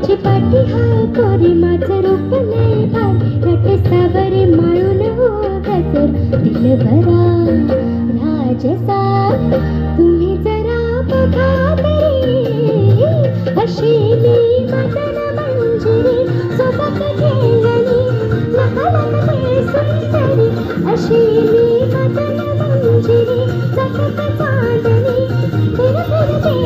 माझी पाठी हाय कोरी माझं रूप लय भारी रटे सावरे माळून हो गजर दिलबरा राजसा तुम्ही जरा बघा तरी अशी मी मदन मंजिरी सोबत खेळणी लका लागते सुंदरी अशी मी मदन मंजिरी चटक चांदणी फिर फिरते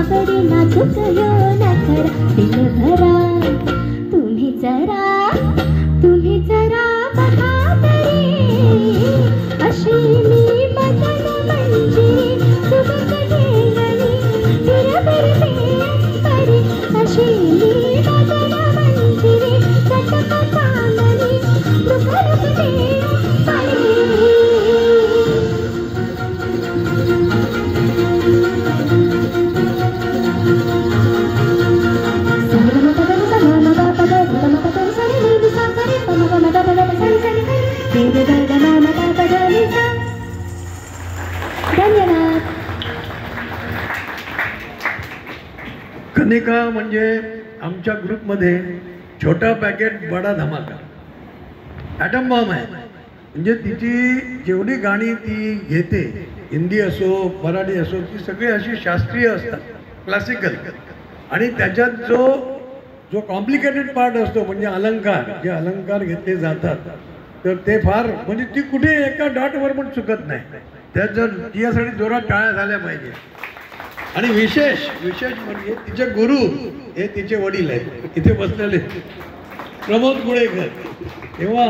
अंबरी कनिका म्हणजे आमच्या ग्रुपमध्ये छोटा पॅकेट बडा धमाका ॲटम बॉम्ब आहे. म्हणजे तिची जेवढी गाणी ती घेते, हिंदी असो मराठी असो, ती सगळी अशी शास्त्रीय असतात, क्लासिकल. आणि त्याच्यात जो कॉम्प्लिकेटेड पार्ट असतो म्हणजे अलंकार, जे अलंकार घेतले जातात तर ते फार म्हणजे ती कुठे एका डॉटवर पण चुकत नाही. त्यात जर तिच्यासाठी जोरात टाळ्या झाल्या पाहिजे. आणि विशेष म्हणजे तिचे गुरु हे तिचे वडील आहेत इथे बसलेले प्रमोद गुळेकर. तेव्हा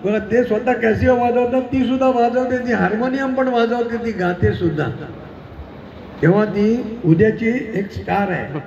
बघा ते स्वतः कॅसिओ वाजवतात, ती सुद्धा वाजवते, ती हार्मोनियम पण वाजवते, ती गाते सुद्धा. तेव्हा ती उद्याची एक स्टार आहे.